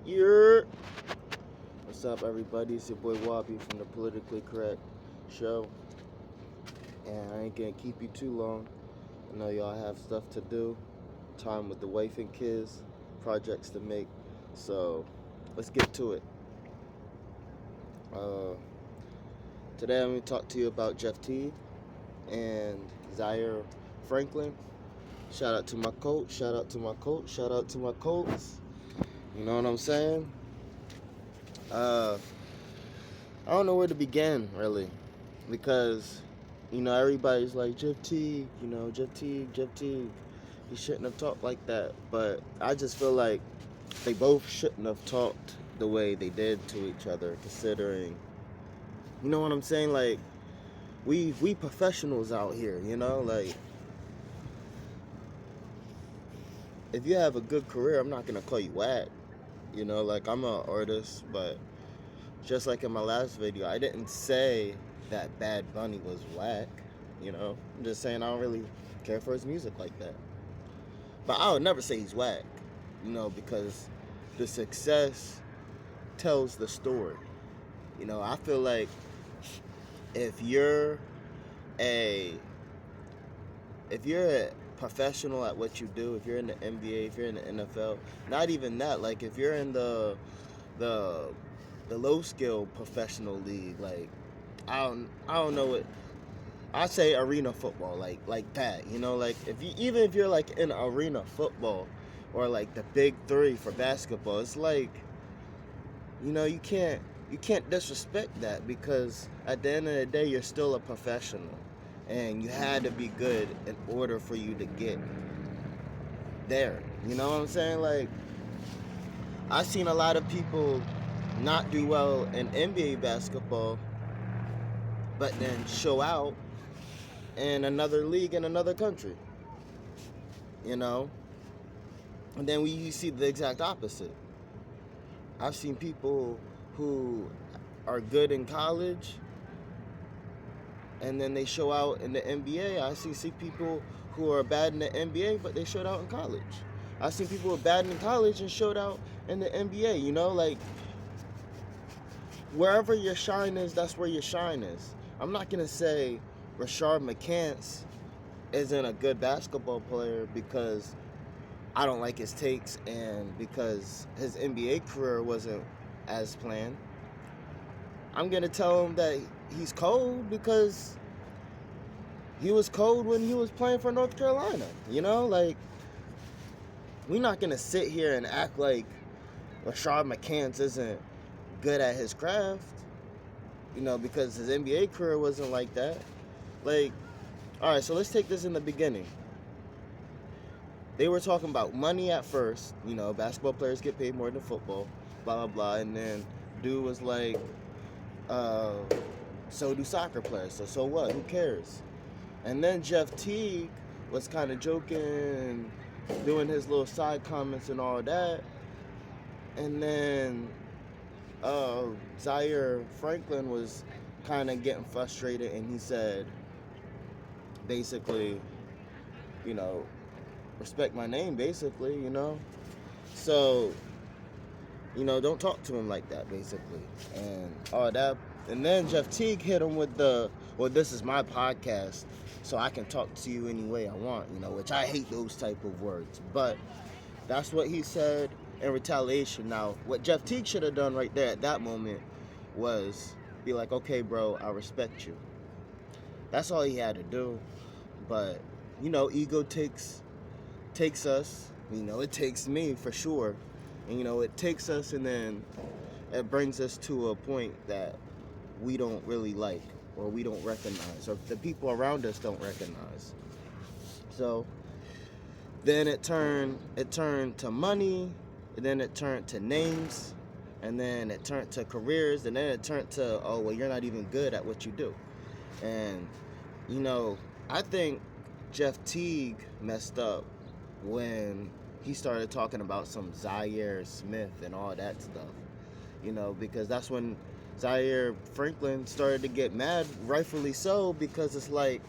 Yeah. What's up, everybody? It's your boy Wabi from the Politically Correct Show. And I ain't gonna keep you too long. I know y'all have stuff to do, time with the wife and kids, projects to make. So let's get to it. Uh, Today I'm gonna talk to you about Jeff Teague and Zaire Franklin. Shout out to my coach. Shout out to my coach. Shout out to my Colts. You know what I'm saying? I don't know where to begin, really, because, everybody's like, Jeff Teague, Jeff Teague. He shouldn't have talked like that. But I just feel like they both shouldn't have talked the way they did to each other, considering, you know what I'm saying? Like, we professionals out here, like, if you have a good career, I'm not going to call you whack. Like, I'm an artist, but just like in my last video, I didn't say that Bad Bunny was whack, I'm just saying I don't really care for his music like that. But I would never say he's whack, because the success tells the story. I feel like if you're a professional at what you do, if you're in the NBA, if you're in the NFL, not even that, like if you're in the low skill professional league, like I don't know what I say, arena football, like that, like even if you're like in arena football or like the big three for basketball, it's like, you can't disrespect that, because at the end of the day you're still a professional and you had to be good in order for you to get there. You know what I'm saying? Like, I've seen a lot of people not do well in NBA basketball, but then show out in another league in another country. And then you see the exact opposite. I've seen people who are good in college and then they show out in the NBA. I see people who are bad in the NBA, but they showed out in college. I've seen people who are bad in college and showed out in the NBA, like, wherever your shine is, that's where your shine is. I'm not going to say Rashard McCants isn't a good basketball player because I don't like his takes and because his NBA career wasn't as planned. I'm going to tell him that he's cold because he was cold when he was playing for North Carolina. Like, we're not going to sit here and act like Rashard McCants isn't good at his craft, because his NBA career wasn't like that. Like, all right, so let's take this in the beginning. They were talking about money at first, basketball players get paid more than football, blah, blah, blah. And then dude was like, so do soccer players. So what? Who cares? And then Jeff Teague was kind of joking, doing his little side comments and all that. And then Zaire Franklin was kind of getting frustrated, and he said, basically, respect my name, basically, So, don't talk to him like that, basically. And all that. And then Jeff Teague hit him with this is my podcast, so I can talk to you any way I want, which I hate those type of words. But that's what he said in retaliation. Now, what Jeff Teague should have done right there at that moment was be like, okay, bro, I respect you. That's all he had to do. But, ego takes us. It takes me for sure. And, it takes us, and then it brings us to a point that we don't really like, or we don't recognize, or the people around us don't recognize. So then it turned to money, and then it turned to names, and then it turned to careers, and then it turned to, oh, well, you're not even good at what you do. And, I think Jeff Teague messed up when he started talking about some Zaire Smith and all that stuff, because that's when Zaire Franklin started to get mad, rightfully so, because it's like,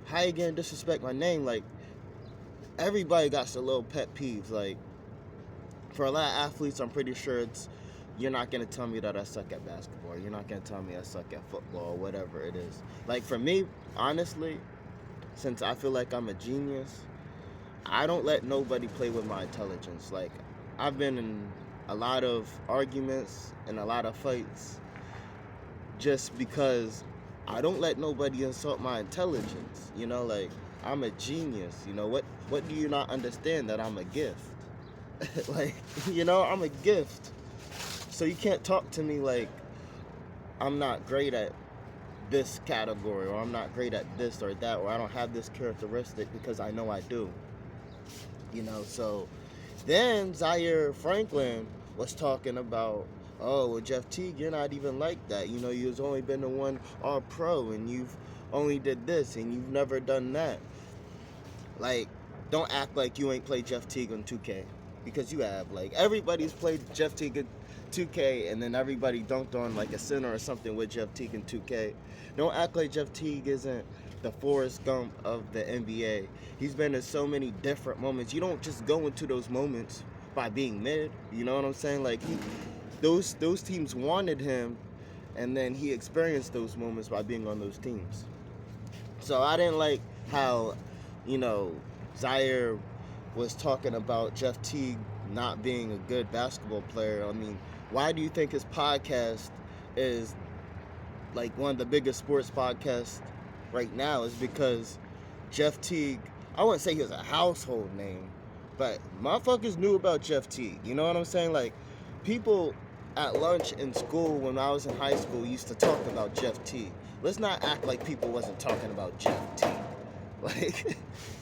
how you gonna disrespect my name? Like, everybody got some little pet peeves, like, for a lot of athletes, I'm pretty sure you're not going to tell me that I suck at basketball. You're not going to tell me I suck at football, whatever it is. Like, for me, honestly, since I feel like I'm a genius, I don't let nobody play with my intelligence. Like, I've been in a lot of arguments and a lot of fights just because I don't let nobody insult my intelligence. You know, like, I'm a genius. You know, what do you not understand? That I'm a gift. Like, you know, I'm a gift. So you can't talk to me like I'm not great at this category, or I'm not great at this or that, or I don't have this characteristic, because I know I do. You know, so then Zaire Franklin was talking about, oh, well, Jeff Teague, you're not even like that. You know, you've only been the one All-Pro, and you've only did this, and you've never done that. Like, don't act like you ain't played Jeff Teague on 2K, because you have. Like, everybody's played Jeff Teague in 2K, and then everybody dunked on like a center or something with Jeff Teague in 2K. Don't act like Jeff Teague isn't the Forrest Gump of the NBA. He's been in so many different moments. You don't just go into those moments by being mid. You know what I'm saying? Like, those teams wanted him, and then he experienced those moments by being on those teams. So I didn't like how, you know, Zaire was talking about Jeff Teague not being a good basketball player. I mean, why do you think his podcast is like one of the biggest sports podcasts right now? Is because Jeff Teague, I wouldn't say he was a household name, but motherfuckers knew about Jeff Teague. You know what I'm saying? Like, people at lunch in school when I was in high school used to talk about Jeff Teague. Let's not act like people wasn't talking about Jeff Teague. Like,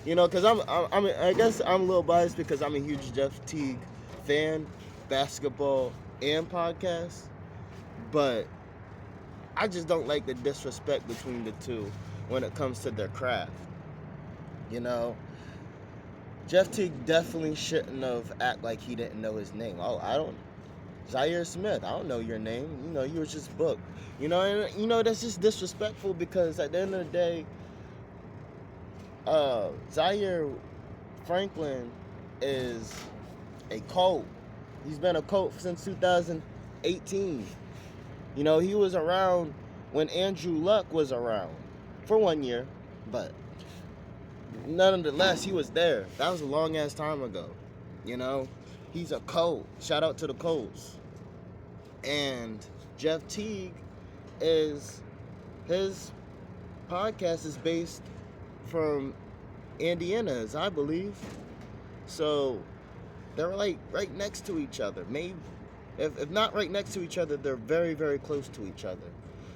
you know, because I guess I'm a little biased because I'm a huge Jeff Teague fan, basketball and podcast, but I just don't like the disrespect between the two when it comes to their craft. You know, Jeff Teague definitely shouldn't have act like he didn't know his name. Oh, Zaire Smith, I don't know your name. You know, you was just booked. You know, and you know that's just disrespectful, because at the end of the day, Zaire Franklin is a cult. He's been a cult since 2018. You know, he was around when Andrew Luck was around for 1 year, but nonetheless, he was there. That was a long ass time ago. You know, he's a cult. Shout out to the Colts. And Jeff Teague his podcast is based from Indiana, as I believe. So they're like right next to each other. Maybe if not right next to each other, they're very, very close to each other.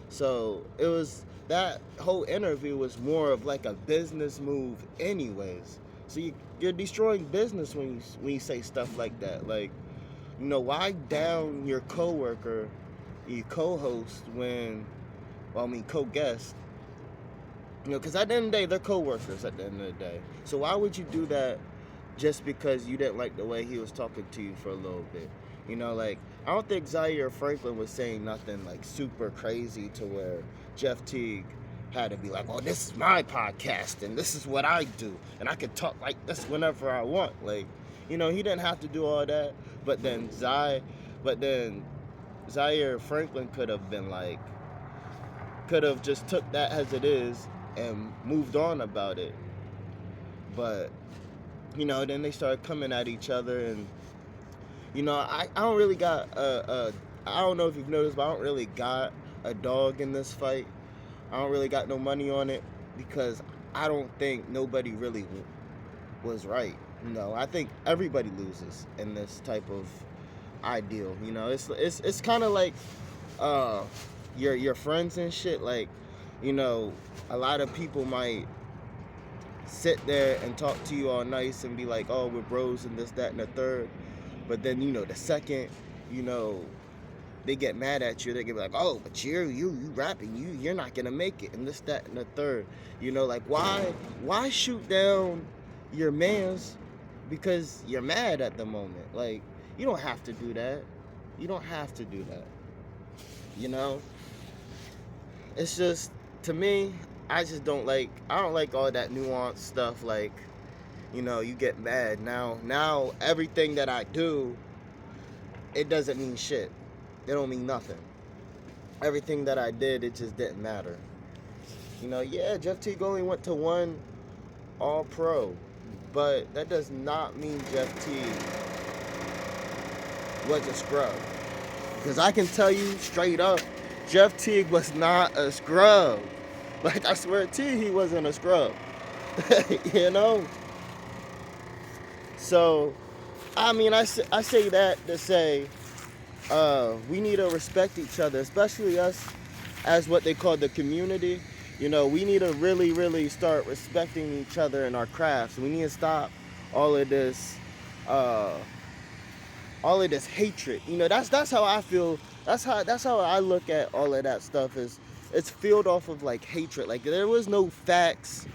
So it was, that whole interview was more of like a business move anyways. So you're destroying business when you say stuff like that. Like, you know, why down your coworker, your co-host, co-guest? You know, because at the end of the day, they're co-workers at the end of the day. So why would you do that just because you didn't like the way he was talking to you for a little bit? You know, like, I don't think Zaire Franklin was saying nothing like super crazy to where Jeff Teague had to be like, well, this is my podcast and this is what I do and I can talk like this whenever I want. Like, you know, he didn't have to do all that. But then Zaire Franklin could have just took that as it is and moved on about it. But, you know, then they started coming at each other, and, you know, I don't really got I don't know if you've noticed, but I don't really got a dog in this fight. I don't really got no money on it, because I don't think nobody really was right. You know, I think everybody loses in this type of ideal. You know, it's kind of like your friends and shit. Like, you know, a lot of people might sit there and talk to you all nice and be like, oh, we're bros and this, that, and the third. But then, you know, the second, you know, they get mad at you, they get like, oh, but you rapping, you're not gonna make it, and this, that, and the third. You know, like, why shoot down your mans because you're mad at the moment? Like, you don't have to do that. You don't have to do that. You know? It's just, to me, I don't like all that nuanced stuff. Like, you know, you get mad. Now everything that I do it doesn't mean shit. It don't mean nothing. Everything that I did, it just didn't matter. You know, yeah, Jeff Teague only went to one All-Pro, but that does not mean Jeff Teague was a scrub. Because I can tell you straight up, Jeff Teague was not a scrub. Like, I swear to you, he wasn't a scrub. You know? So, I mean, I say that to say we need to respect each other, especially us as what they call the community. You know, we need to really, really start respecting each other in our crafts. We need to stop all of this hatred. You know, that's how I feel. That's how I look at all of that stuff. Is it's filled off of like hatred. Like there was no facts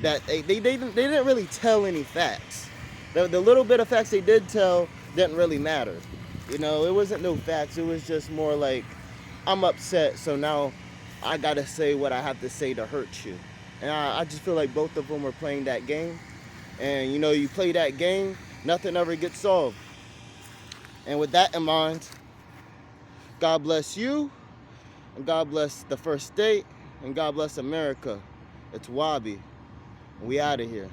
that they didn't really tell any facts. The little bit of facts they did tell didn't really matter. You know, it wasn't no facts. It was just more like, I'm upset, so now I gotta say what I have to say to hurt you. And I just feel like both of them were playing that game. And you know, you play that game, nothing ever gets solved. And with that in mind, God bless you, and God bless the first state, and God bless America. It's Wabi. We out of here.